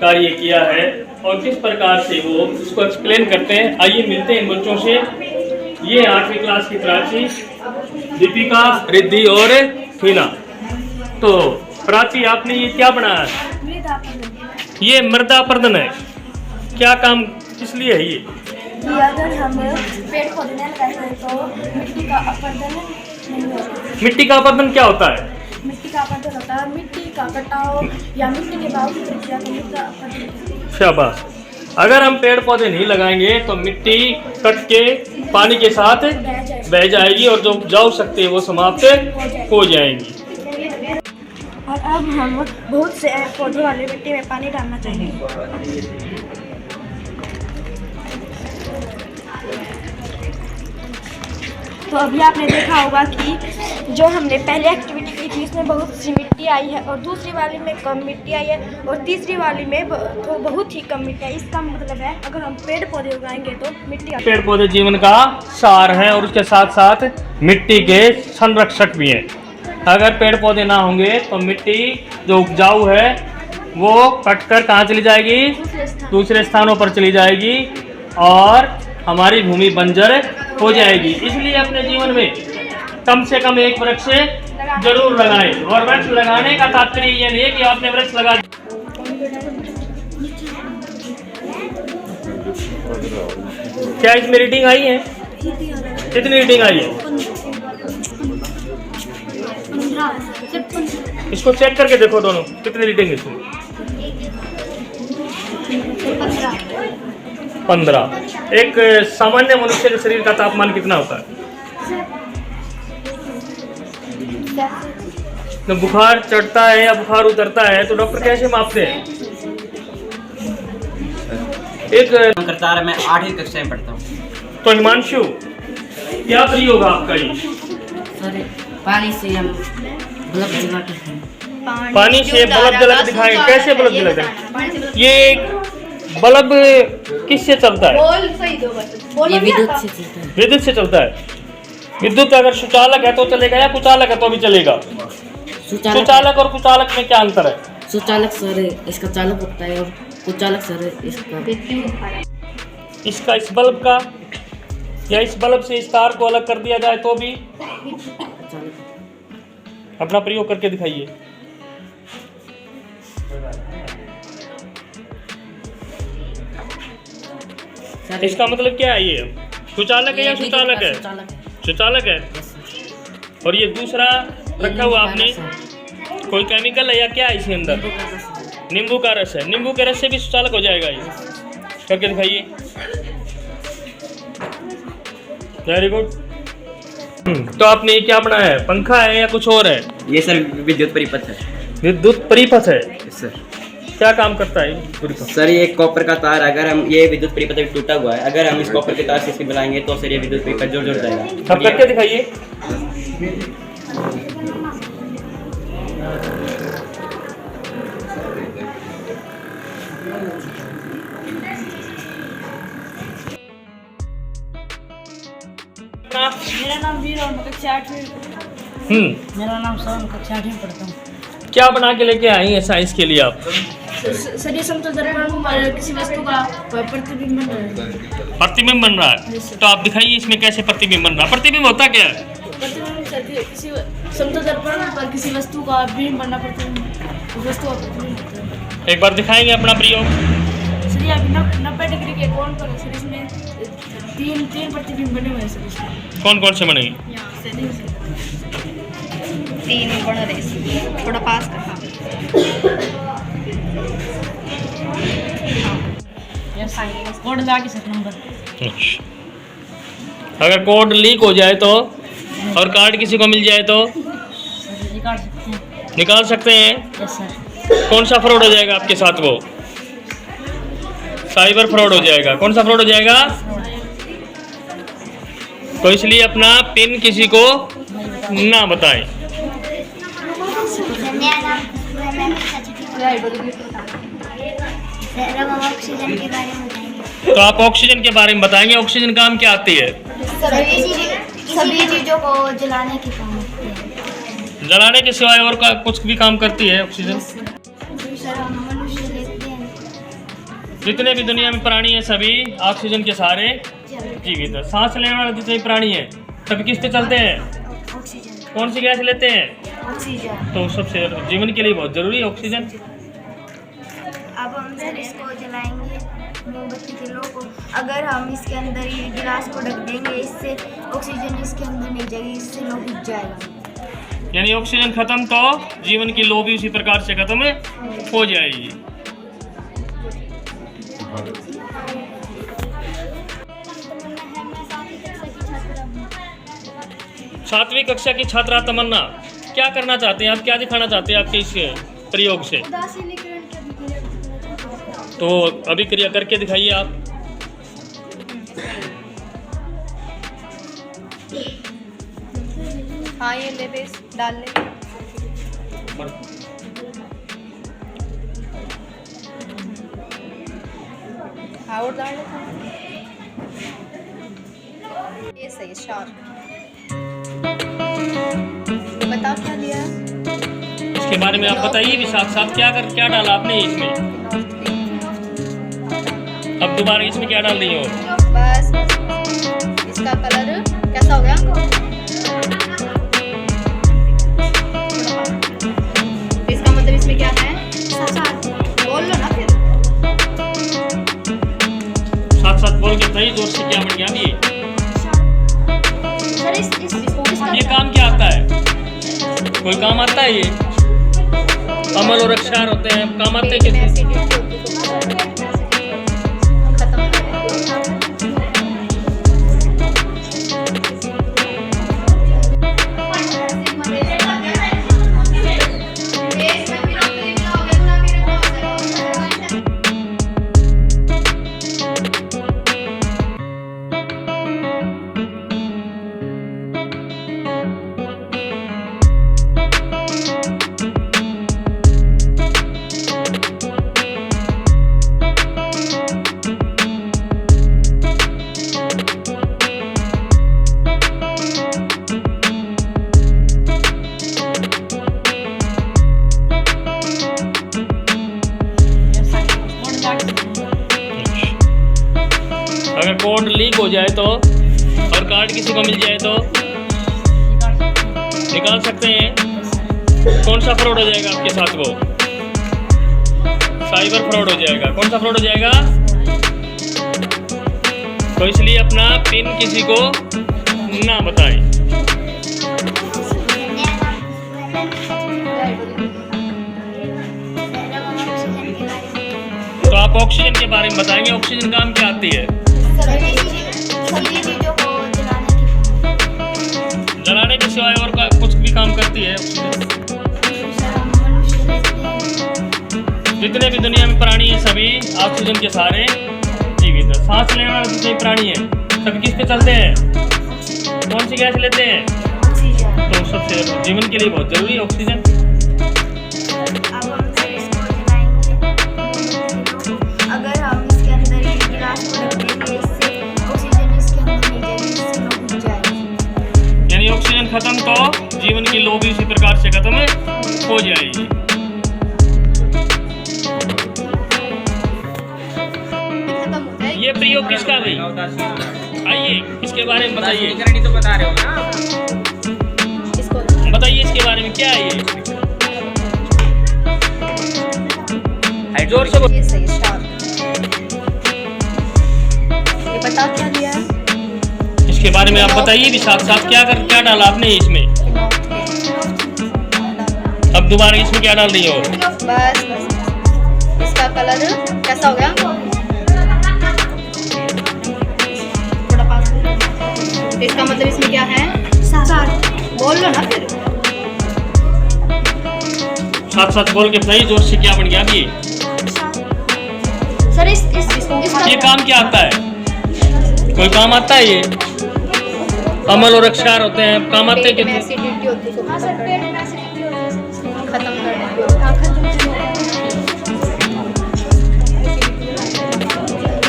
कार्य किया है और किस प्रकार से वो उसको एक्सप्लेन करते हैं। आइए मिलते हैं इन बच्चों से। ये 8वीं क्लास की प्राची, दीपिका, रिद्धि और हीना। तो प्राची, आपने ये क्या बनाया है? ये मृदा अपरदन है। क्या काम किस लिए है ये? अगर हम पेड़ पौधे नहीं लगाते तो मिट्टी का अपरदन नहीं होता। मिट्टी का अपरदन क्या होता है? मिट्टी का अपरदन होता है मिट्टी का कटाव या मिट्टी के भाव की प्रक्रिया को मिट्टी का अपरदन। शाबाश। अगर हम पेड़ पौधे नहीं लगाएंगे तो मिट्टी कट के पानी के साथ बह जाएगी और जो उपजाऊ शक्ति है वो समाप्त हो जाएगी। और अब हम बहुत से पौधों वाले मिट्टी में पानी डालना चाहिए। तो अभी आपने देखा होगा कि जो हमने पहले एक्टिविटी की थी उसमें बहुत सी मिट्टी आई है और दूसरी वाली में कम मिट्टी आई है और तीसरी वाली में तो बहुत ही कम मिट्टी आई। इसका मतलब है अगर हम पेड़ पौधे उगाएंगे तो मिट्टी पेड़ पौधे जीवन का सार है और उसके साथ साथ मिट्टी के संरक्षक भी हैं। अगर पेड़ पौधे ना होंगे तो मिट्टी जो उपजाऊ है वो कटकर कहाँ चली जाएगी? दूसरे स्थानों पर चली जाएगी और हमारी भूमि बंजर हो जाएगी। इसलिए अपने जीवन में कम से कम एक वृक्ष जरूर लगाएं। और वृक्ष लगाने का तात्पर्य ये नहीं है कि आपने वृक्ष लगा। क्या इसमें रीडिंग आई है? कितनी रीडिंग आई है? इसको चेक करके देखो दोनों, कितनी रीडिंग है इसमें? 15। एक सामान्य मनुष्य के शरीर का तापमान कितना होता है? तो बुखार चढ़ता है या बुखार उतरता है तो डॉक्टर कैसे मापते हैं? एक करता है। मैं 8वीं कक्षा में पढ़ता हूँ। तो हिमांशु, क्या प्रयोग आपका ये? सर, पानी से हम बल्ब जला के दिखाएं। पानी से बल्ब जला के दिखाएं। कैसे बल्ब जला के? ये बल्ब किससे चलता है? ये विद्युत से चलता है। विद्युत से चलता है। विद्युत अगर सुचालक है तो चलेगा या कुचालक है तो भी चलेगा? सुचालक और कुचालक में क्या अंतर है? सुचालक सर इसका चालक होता है और कुचालक सर इसका इस बल्ब का या इस बल्ब से इस तार को अलग कर दिया जाए तो भी? अपना प्रयोग करके दिखाइए। इसका मतलब क्या है? ये सुचालक है या सुचालक है? सुचालक है। और ये दूसरा रखा हुआ आपने कोई केमिकल है या क्या है इसके अंदर? नींबू का रस है। नींबू के रस से भी सुचालक हो जाएगा। ये करके दिखाइए। Very good. तो आपने ये क्या बनाया है? पंखा है या कुछ और है? ये सर विद्युत परिपथ है। विद्युत परिपथ है सर। क्या काम करता है परिपथ? सर ये कॉपर का तार, अगर हम ये विद्युत परिपथ अभी टूटा हुआ है, अगर हम इस कॉपर के तार से इसमें मिलाएंगे तो सर ये विद्युत परिपथ जुड़ जाएगा। अब करके दिखाइए। मेरा नाम वीर और मैं कक्षा 8वीं। मेरा नाम सोहन, कक्षा 8वीं पढ़ता हूँ। क्या बना के लेके आई हैं साइंस के लिए आप? सर ये समतल दर्पण पर किसी वस्तु का प्रतिबिंब बन रहा है। प्रतिबिंब बन रहा है तो आप दिखाइए इसमें कैसे प्रतिबिंब बन रहा है। प्रतिबिंब होता क्या है? प्रतिबिंब सर किसी समतल दर्पण पर किसी वस्तु का बिंब बनना, प्रतिबिंब वस्तु का प्रतिबिंब होता है। एक बार दिखाएंगे अपना प्रयोग। सर ये अभी 90 डिग्री के कोण पर सर इसमें तीन प्रतिबिंब बने हुए हैं सर इसमें। कौन कौन से बने? यहाँ से 3 बन रहे, थोड़ा पास करना। कोड लगा के सर नंबर। अगर कोड लीक हो जाए तो और कार्ड किसी को मिल जाए तो सर निकाल सकते हैं। निकाल सकते हैं। Yes sir. कौन सा फ्रॉड हो जाएगा आपके साथ? वो साइबर फ्रॉड हो जाएगा। कौन सा फ्रॉड हो जाएगा? तो इसलिए अपना पिन किसी को ना बताएं। ऑक्सीजन के बारे में बताएंगे। तो आप ऑक्सीजन के बारे में बताएंगे। ऑक्सीजन काम क्या आती है? सभी चीजों को जलाने के काम आती है। जलाने के सिवाय और कुछ भी काम करती है ऑक्सीजन? सर हम मनुष्य लेते हैं जितने भी दुनिया में प्राणी हैं सभी ऑक्सीजन के सहारे जीवित है। सांस लेने वाले जितने भी प्राणी हैं सभी किस पे चलते हैं? ऑक्सीजन। कौन सी गैस लेते हैं? ऑक्सीजन। तो सबसे जीवन के लिए बहुत जरूरी है ऑक्सीजन। अब हम सर इसको जलाएंगे मोमबत्ती के लो को। अगर हम इसके अंदर ये गिलास को ढक देंगे, इससे ऑक्सीजन इसके अंदर नहीं जाएगी, इससे लो बुझ जाएगा। यानी ऑक्सीजन खत्म तो जीवन की लो भी उसी प्रकार से खत्म हो जाएगी। सातवीं कक्षा की छात्रा तमन्ना, क्या करना चाहते हैं आप? क्या दिखाना चाहते हैं आपके इस प्रयोग से? तो अभिक्रिया करके दिखाइए आप। हाँ ये ले दे, डाल ले। हाँ और डाल ले। ये सही है, शार्प। बताओ क्या दिया है? इसके बारे में आप बताइए भी, साथ साथ क्या डाला आपने इसमें? अब दोबारा इसमें क्या डाल रही हो? बस इसका कलर कैसा हो गया? इसका मतलब इसमें क्या है? बोल लो ना फिर। साथ साथ बोल के सही जोर से क्या बन गया ये? ये काम क्या आता है? कोई काम आता है ये? अमल और अक्षर होते हैं, काम आते हैं किसी? अगर कोड लीक हो जाए तो और कार्ड किसी को मिल जाए तो निकाल सकते हैं। कौन सा फ्रॉड हो जाएगा आपके साथ? वो साइबर फ्रॉड हो जाएगा। कौन सा फ्रॉड हो जाएगा? तो इसलिए अपना पिन किसी को ना बताएं। तो आप ऑक्सीजन के बारे में बताएंगे। ऑक्सीजन काम क्या आती है? सभी चीजों को जलाने के सिवाय और कुछ भी काम करती है ऑक्सीजन। जितने भी दुनिया में प्राणी हैं सभी ऑक्सीजन के सहारे जीवित है। सांस लेने वाले जितने प्राणी हैं सभी किस पे चलते हैं? कौन सी गैस लेते हैं? ऑक्सीजन। तो सबसे जीवन के लिए बहुत जरूरी है ऑक्सीजन। अब हम सर इसको जलाएंगे मोमबत्ती के लो को। अगर हम इसके अंदर ये गिलास को ढक देंगे, इससे ऑक्सीजन इसके अंदर नहीं जाएगी, इससे लो बुझ जाएगी। यानी ऑक्सीजन खत्म तो जीवन की लो भी उसी प्रकार से खत्म हो जाएगी। ये प्रयोग किसका भाई? आइए इसके बारे में बताइए। तो बता रहे हो ना, बताइए इसके बारे में क्या है ये? जोर से ये सही है, शार्प। ये बताओ क्या दिया है? इसके बारे में आप बताइए भी, साथ साथ क्या डाला आपने इसमें? अब दोबारा इसमें क्या डाल रही हो? बस इसका कलर कैसा हो गया? थोड़ा पास। इसका मतलब इसमें क्या है? बोल लो ना फिर। साथ साथ बोल के सही जोर से क्या बन गया ये? सर इसका ये काम क्या आता है? कोई काम आता है ये? अमल और अक्षर होते हैं, काम आते हैं पेट में किसी? एसिडिटी होती है, हाँ सर, पेट में एसिडिटी होती है, खत्म कर देंगे।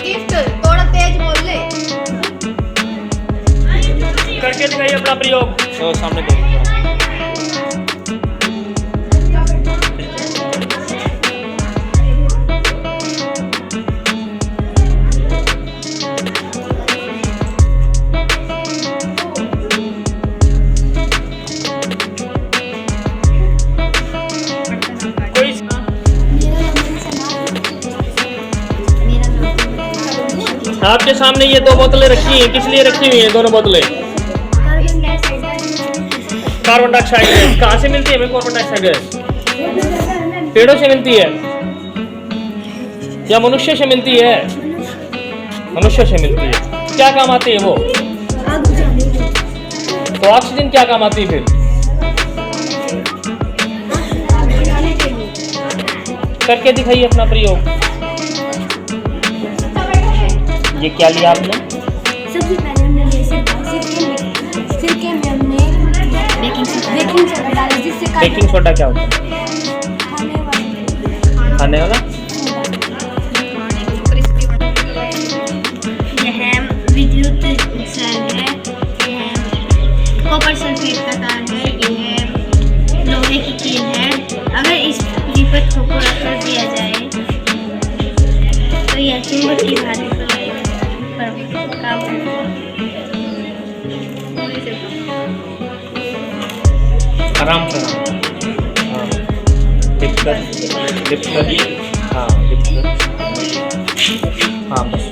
गिफ्ट थोड़ा तेज बोल ले। करके दिखाइए अपना प्रयोग। तो सामने दो। आपके सामने ये दो बोतलें रखी हैं, किस लिए रखी हुई हैं दोनों बोतलें? कार्बन डाइऑक्साइड गैस कहाँ से मिलती है हमें? कार्बन डाइऑक्साइड गैस पेड़ों से मिलती है या मनुष्य से मिलती है? मनुष्य से मिलती है। क्या काम आती है वो? तो ऑक्सीजन क्या काम आती है फिर? करके दिखाइए अपना प्रयोग। ये क्या लिया आपने? सबसे पहले हमने लिए सिरके में हमने बेकिंग सोडा डाला, जिससे बेकिंग सोडा क्या होता है? खाने वाला। यह विद्युत सेल है, यह कॉपर सल्फेट का तार है, यह लोहे की कील है। अगर इस विपत को पूरा कर दिया जाए तो यह चुंबक की भांति पर काम करता है। आराम से हाँ डिप कर हाँ डिप कर हाँ बस।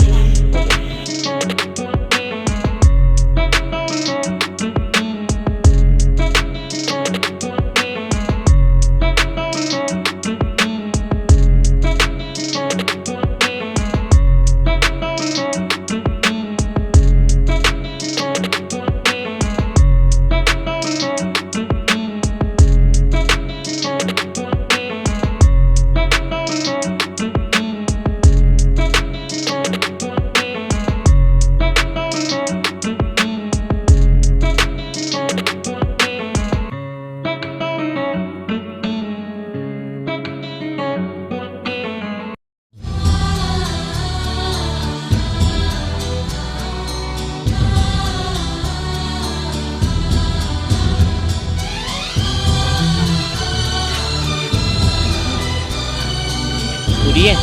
पूरी है।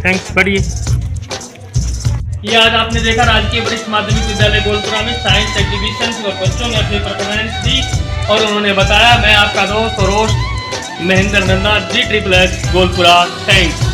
थैंक्स बढ़िए। ये आज आपने देखा राजकीय वरिष्ठ माध्यमिक विद्यालय गोलपुरा में साइंस एग्जीबिशन और बच्चों ने अपनी परफॉर्मेंस दी और उन्होंने बताया। मैं आपका दोस्त और host Mahendra Nanda, G XXX Golpura. Thanks.